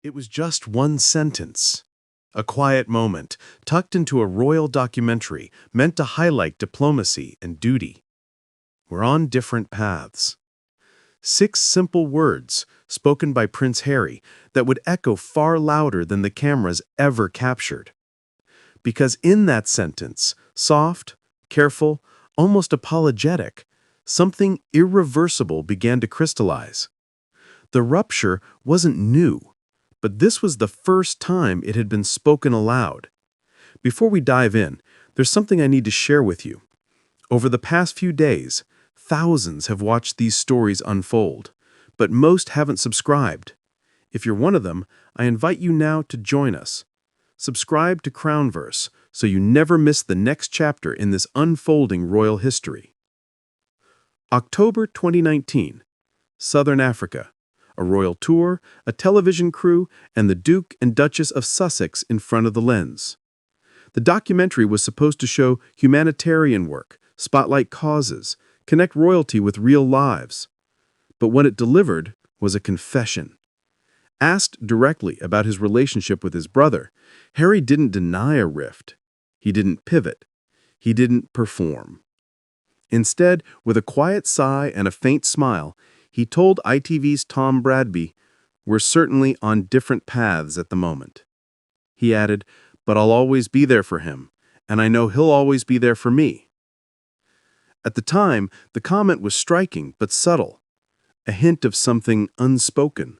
It was just one sentence. A quiet moment, tucked into a royal documentary meant to highlight diplomacy and duty. We're on different paths. 6 simple words, spoken by Prince Harry, that would echo far louder than the cameras ever captured. Because in that sentence, soft, careful, almost apologetic, something irreversible began to crystallize. The rupture wasn't new, but this was the first time it had been spoken aloud. Before we dive in, there's something I need to share with you. Over the past few days, thousands have watched these stories unfold, but most haven't subscribed. If you're one of them, I invite you now to join us. Subscribe to Crownverse so you never miss the next chapter in this unfolding royal history. October 2019, Southern Africa. A royal tour, a television crew, and the Duke and Duchess of Sussex in front of the lens. The documentary was supposed to show humanitarian work, spotlight causes, connect royalty with real lives. But what it delivered was a confession. Asked directly about his relationship with his brother, Harry didn't deny a rift. He didn't pivot. He didn't perform. Instead, with a quiet sigh and a faint smile, he told ITV's Tom Bradby, "We're certainly on different paths at the moment." He added, "But I'll always be there for him, and I know he'll always be there for me." At the time, the comment was striking but subtle, a hint of something unspoken,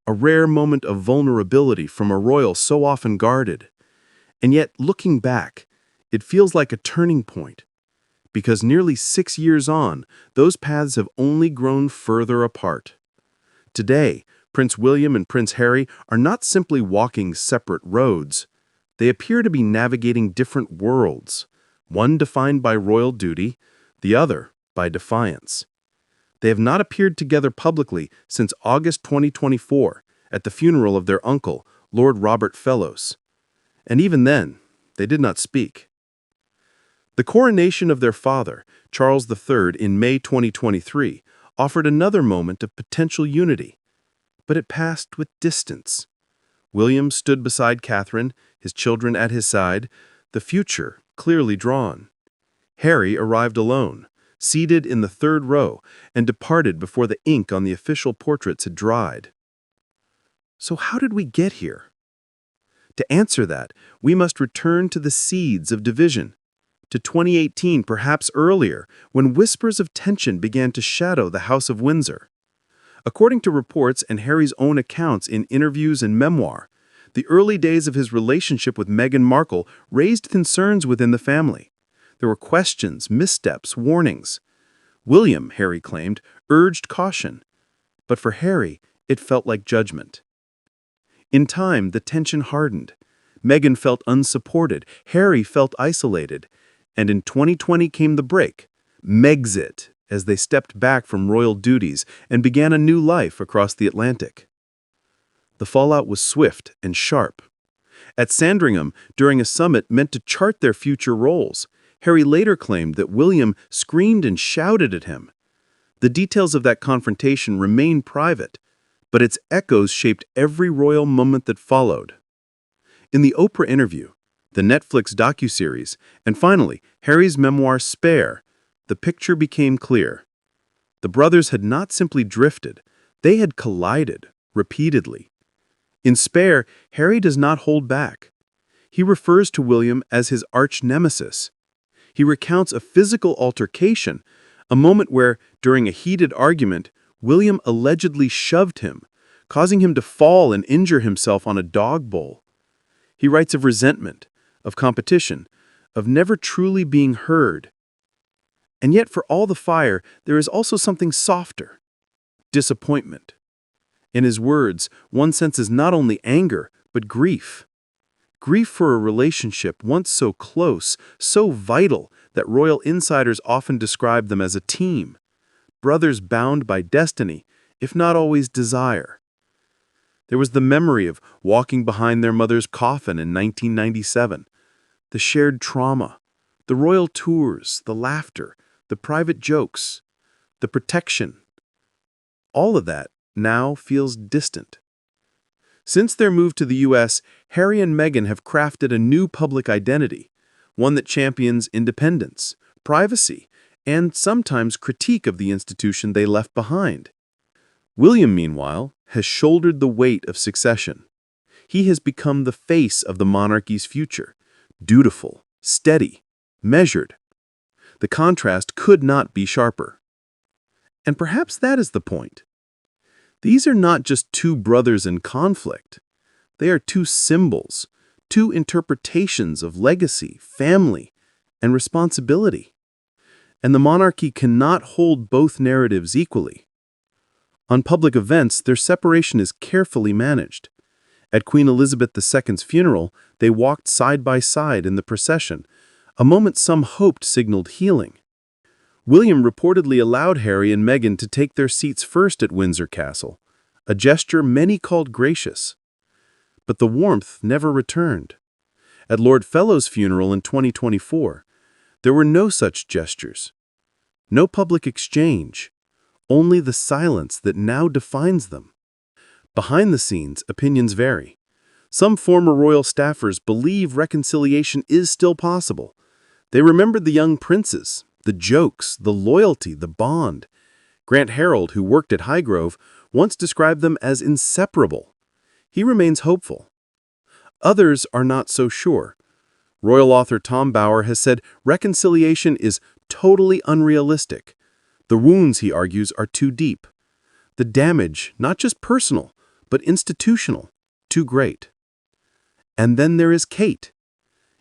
a rare moment of vulnerability from a royal so often guarded. And yet, looking back, it feels like a turning point. Because nearly 6 years on, those paths have only grown further apart. Today, Prince William and Prince Harry are not simply walking separate roads. They appear to be navigating different worlds, one defined by royal duty, the other by defiance. They have not appeared together publicly since August 2024 at the funeral of their uncle, Lord Robert Fellows. And even then, they did not speak. The coronation of their father, Charles III, in May 2023, offered another moment of potential unity, but it passed with distance. William stood beside Catherine, his children at his side, the future clearly drawn. Harry arrived alone, seated in the third row, and departed before the ink on the official portraits had dried. So how did we get here? To answer that, we must return to the seeds of division, to 2018, perhaps earlier, when whispers of tension began to shadow the House of Windsor. According to reports and Harry's own accounts in interviews and memoir, the early days of his relationship with Meghan Markle raised concerns within the family. There were questions, missteps, warnings. William, Harry claimed, urged caution. But for Harry, it felt like judgment. In time, the tension hardened. Meghan felt unsupported. Harry felt isolated. And in 2020 came the break, Megxit, as they stepped back from royal duties and began a new life across the Atlantic. The fallout was swift and sharp. At Sandringham, during a summit meant to chart their future roles, Harry later claimed that William screamed and shouted at him. The details of that confrontation remain private, but its echoes shaped every royal moment that followed. In the Oprah interview, the Netflix docuseries, and finally, Harry's memoir Spare, the picture became clear. The brothers had not simply drifted, they had collided, repeatedly. In Spare, Harry does not hold back. He refers to William as his arch-nemesis. He recounts a physical altercation, a moment where, during a heated argument, William allegedly shoved him, causing him to fall and injure himself on a dog bowl. He writes of resentment, of competition, of never truly being heard. And yet, for all the fire, there is also something softer: disappointment. In his words, one senses not only anger, but grief. Grief for a relationship once so close, so vital, that royal insiders often describe them as a team, brothers bound by destiny, if not always desire. There was the memory of walking behind their mother's coffin in 1997, the shared trauma, the royal tours, the laughter, the private jokes, the protection. All of that now feels distant. Since their move to the U.S., Harry and Meghan have crafted a new public identity, one that champions independence, privacy, and sometimes critique of the institution they left behind. William, meanwhile, has shouldered the weight of succession. He has become the face of the monarchy's future, dutiful, steady, measured. The contrast could not be sharper. And perhaps that is the point. These are not just two brothers in conflict. They are two symbols, two interpretations of legacy, family, and responsibility. And the monarchy cannot hold both narratives equally. On public events, their separation is carefully managed. At Queen Elizabeth II's funeral, they walked side by side in the procession, a moment some hoped signaled healing. William reportedly allowed Harry and Meghan to take their seats first at Windsor Castle, a gesture many called gracious. But the warmth never returned. At Lord Fellowes' funeral in 2024, there were no such gestures. No public exchange, only the silence that now defines them. Behind the scenes, opinions vary. Some former royal staffers believe reconciliation is still possible. They remembered the young princes, the jokes, the loyalty, the bond. Grant Harold, who worked at Highgrove, once described them as inseparable. He remains hopeful. Others are not so sure. Royal author Tom Bower has said reconciliation is totally unrealistic. The wounds, he argues, are too deep. The damage, not just personal, but institutional, too great. And then there is Kate.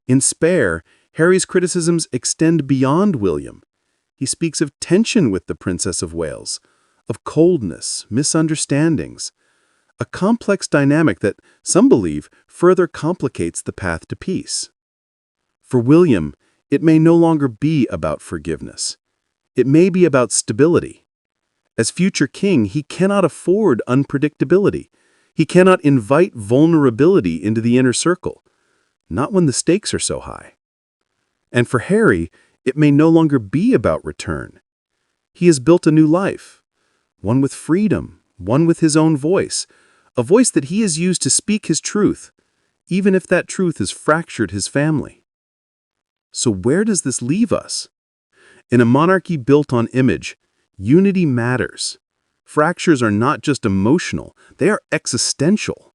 In Spare, Harry's criticisms extend beyond William. He speaks of tension with the Princess of Wales, of coldness, misunderstandings, a complex dynamic that, some believe, further complicates the path to peace. For William, it may no longer be about forgiveness. It may be about stability. As future king, he cannot afford unpredictability. He cannot invite vulnerability into the inner circle, not when the stakes are so high. And for Harry, it may no longer be about return. He has built a new life, one with freedom, one with his own voice, a voice that he has used to speak his truth, even if that truth has fractured his family. So where does this leave us? In a monarchy built on image, unity matters. Fractures are not just emotional, they are existential.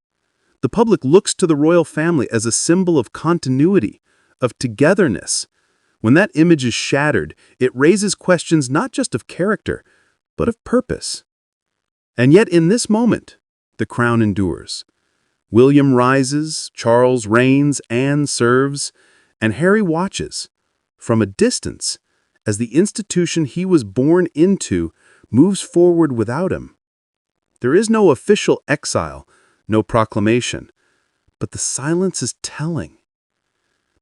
The public looks to the royal family as a symbol of continuity, of togetherness. When that image is shattered, it raises questions not just of character, but of purpose. And yet in this moment, the crown endures. William rises, Charles reigns, Anne serves, and Harry watches, from a distance, as the institution he was born into moves forward without him. There is no official exile, no proclamation, but the silence is telling.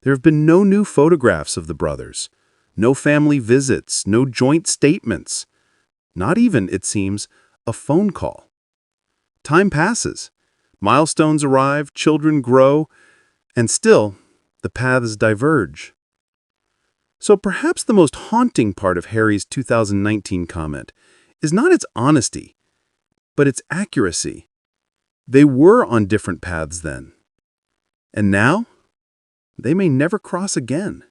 There have been no new photographs of the brothers, no family visits, no joint statements, not even, it seems, a phone call. Time passes, milestones arrive, children grow, and still, the paths diverge. So perhaps the most haunting part of Harry's 2019 comment is not its honesty, but its accuracy. They were on different paths then. And now, they may never cross again.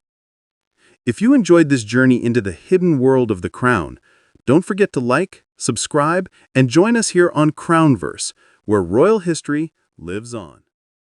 If you enjoyed this journey into the hidden world of the crown, don't forget to like, subscribe, and join us here on Crownverse, where royal history lives on.